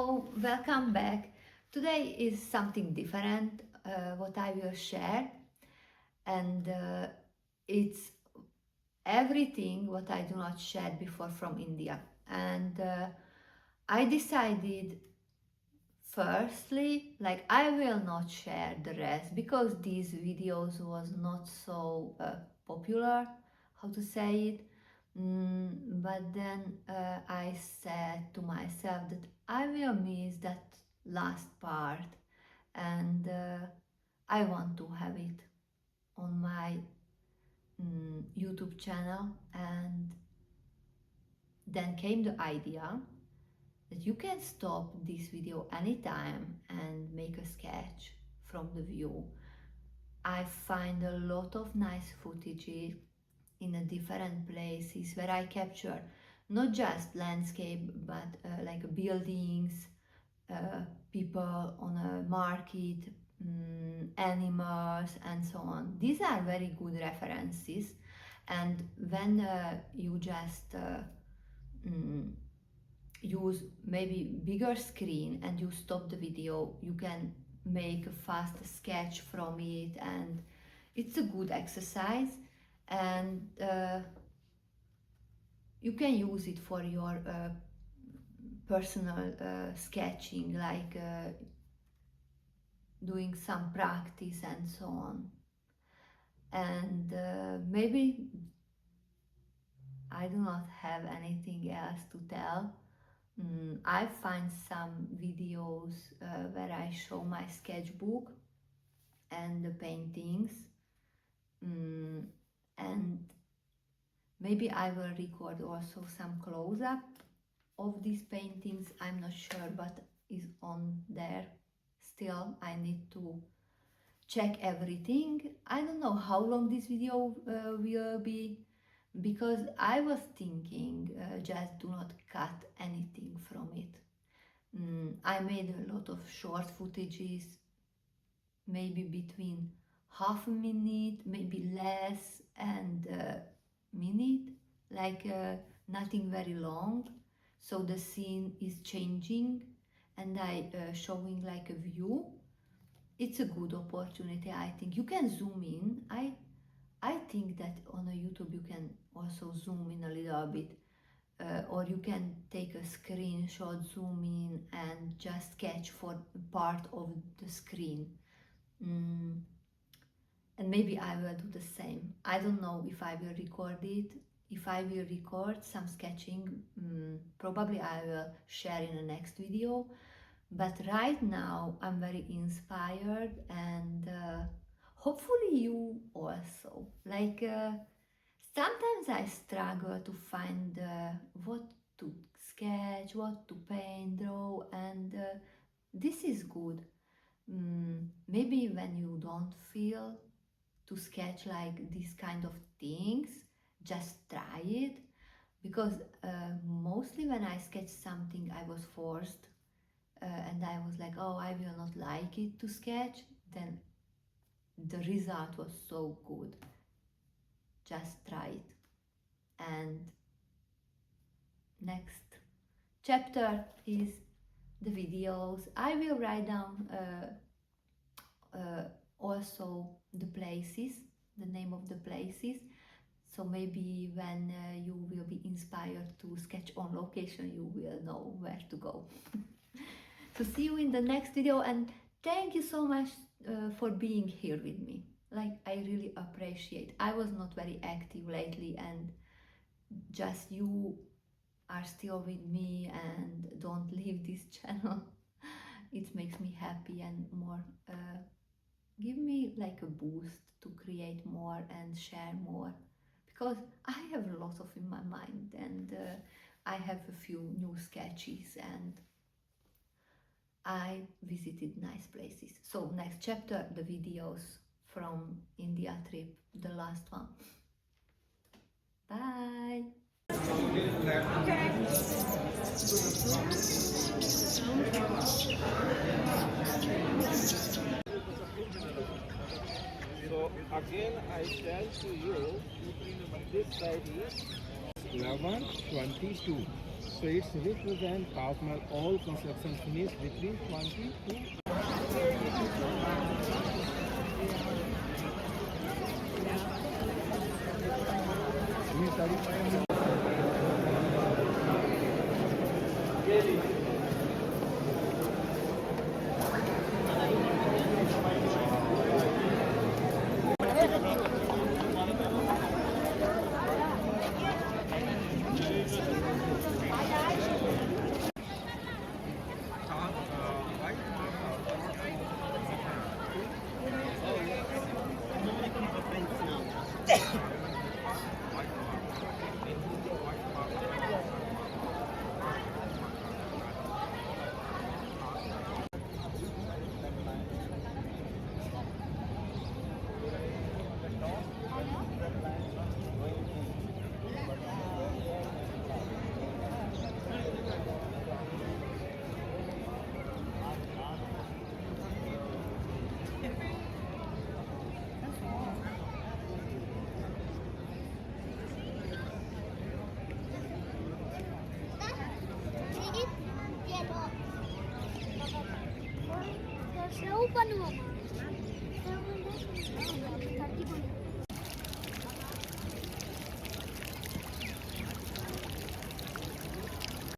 So, welcome back. Today is something different, what I will share, and it's everything what I do not share before from India. And I decided firstly, like I will not share the rest because these videos was not so popular, how to say it. But then I said to myself that I will miss that last part, and I want to have it on my YouTube channel. And then came the idea that you can stop this video anytime and make a sketch from the view. I find a lot of nice footage in a different places where I capture not just landscape but like buildings, people on a market, animals and so on. These are very good references, and when you just mm, use maybe bigger screen and you stop the video, you can make a fast sketch from it, and it's a good exercise. And you can use it for your personal sketching, like doing some practice and so on. And maybe I do not have anything else to tell. I find some videos where I show my sketchbook and the paintings, and maybe I will record also some close-up of these paintings. I'm not sure what is on there. Still, I need to check everything. I don't know how long this video will be, because I was thinking just do not cut anything from it. I made a lot of short footages, maybe between half a minute, maybe less, and a minute, like nothing very long. So the scene is changing and I showing like a view. It's a good opportunity, I think. You can zoom in. I think that on a YouTube you can also zoom in a little bit, or you can take a screenshot, zoom in, and just sketch for part of the screen. And maybe I will do the same. I don't know if I will record it. If I will record some sketching, probably I will share in the next video. But right now I'm very inspired, and hopefully you also. Like sometimes I struggle to find what to sketch, what to paint, draw, and this is good. Maybe when you don't feel to sketch like these kind of things, just try it, because mostly when I sketch something I was forced, and I was like, oh, I will not like it to sketch, then the result was so good. Just try it. And next chapter is the videos. I will write down also the places, the name of the places, so maybe when you will be inspired to sketch on location, you will know where to go. So see you in the next video, and thank you so much for being here with me. Like, I really appreciate. I was not very active lately, and just you are still with me and don't leave this channel. It makes me happy and more give me like a boost to create more and share more, because I have a lot of in my mind, and I have a few new sketches and I visited nice places. So next chapter, the videos from India trip, the last one. Bye. So again I tell to you, this side is 11:22. streets represent Taj Mahal. All construction finished between 20 to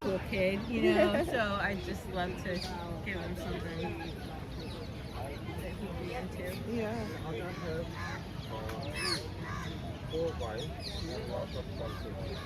Little kid, you know, so I just love to give him something that he'd be into. yeah, other have 4 wives and lots of cultures.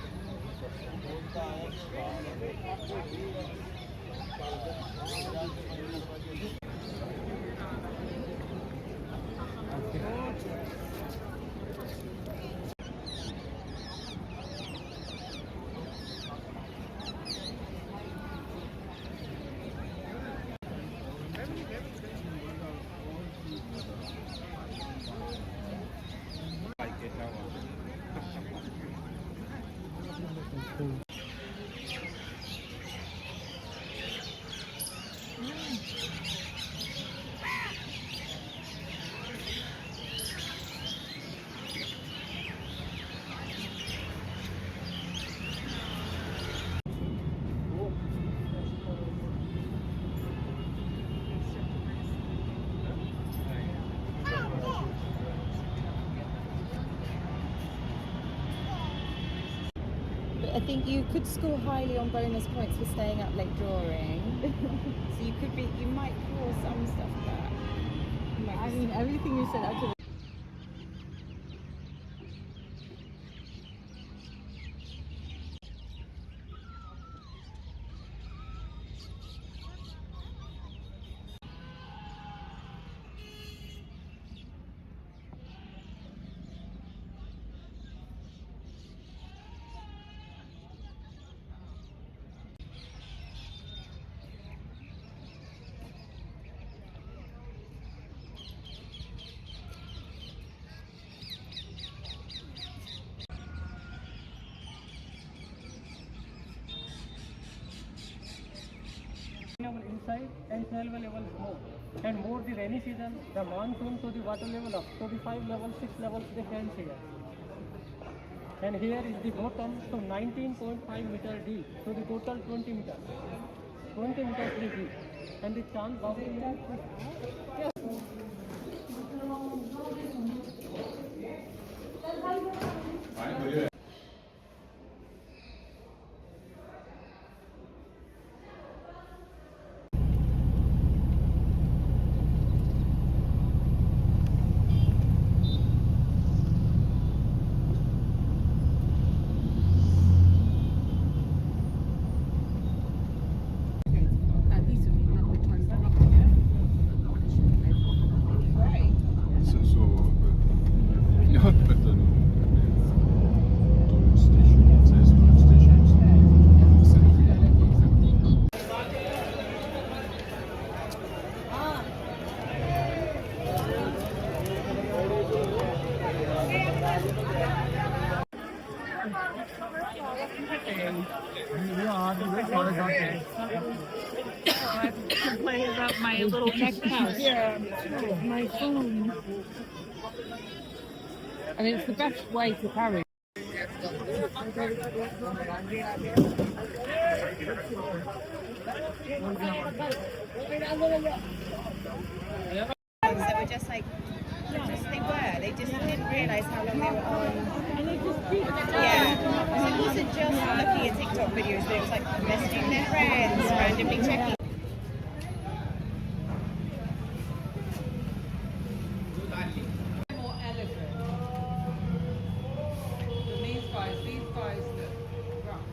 I think you could score highly on bonus points for staying up late drawing. So you might draw some stuff back. I mean, everything you said actually. Inside and 12 level snow, and more the rainy season, the monsoon, so the water level up, so the 5 levels, 6 levels they can see here. And here is the bottom, so 19.5 meter deep, so the total 20 meters, 20 meters deep, and the chance of Complain about my little neck house. Yeah, my phone. And it's the best way to carry. That were just like, they just didn't realise how long they were on. Yeah, so it wasn't just looking at TikTok videos, but it was like messaging their friends, randomly checking. These guys look rough.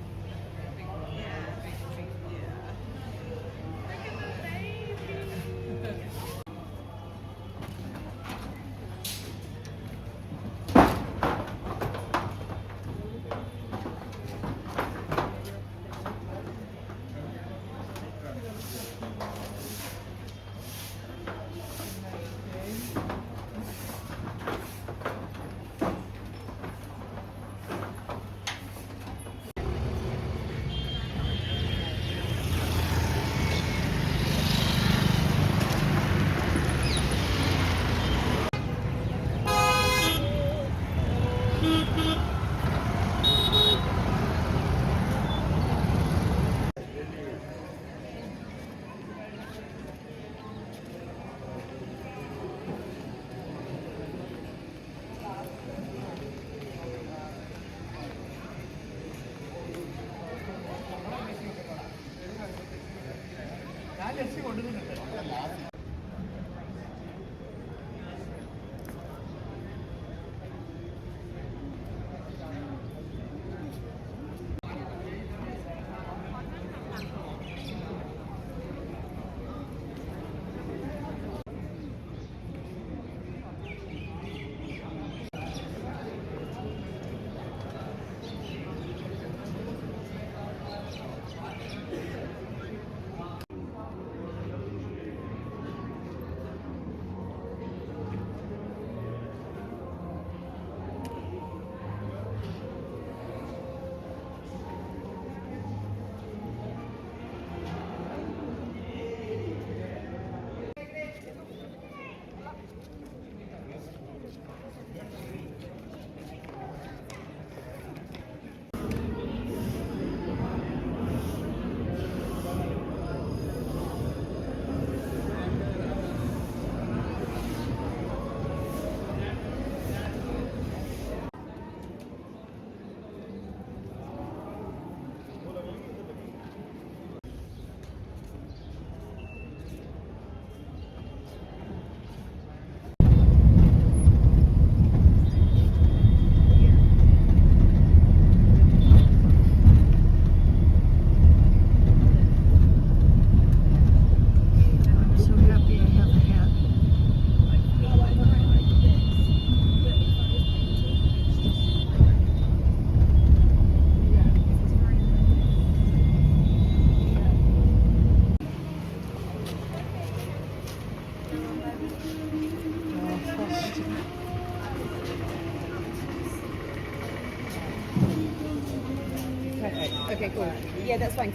Perfect. Okay, cool. Yeah, that's fine.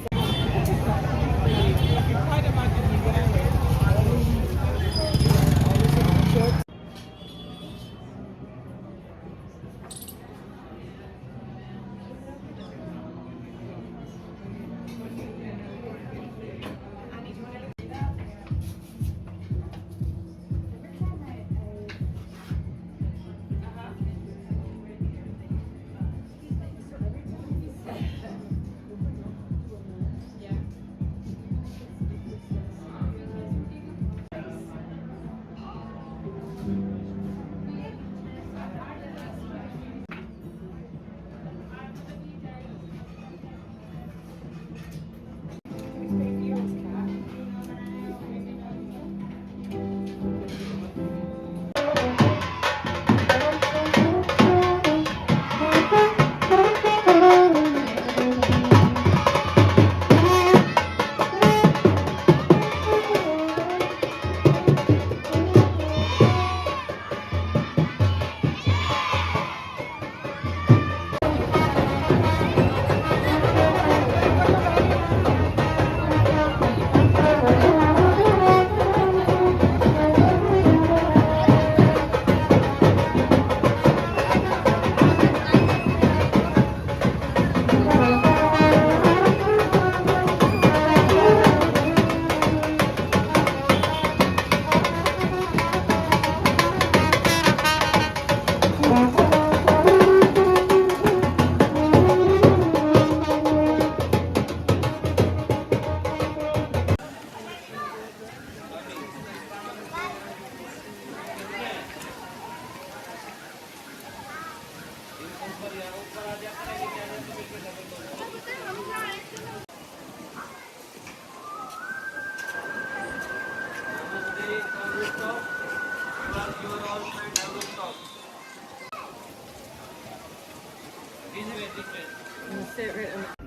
Don't really.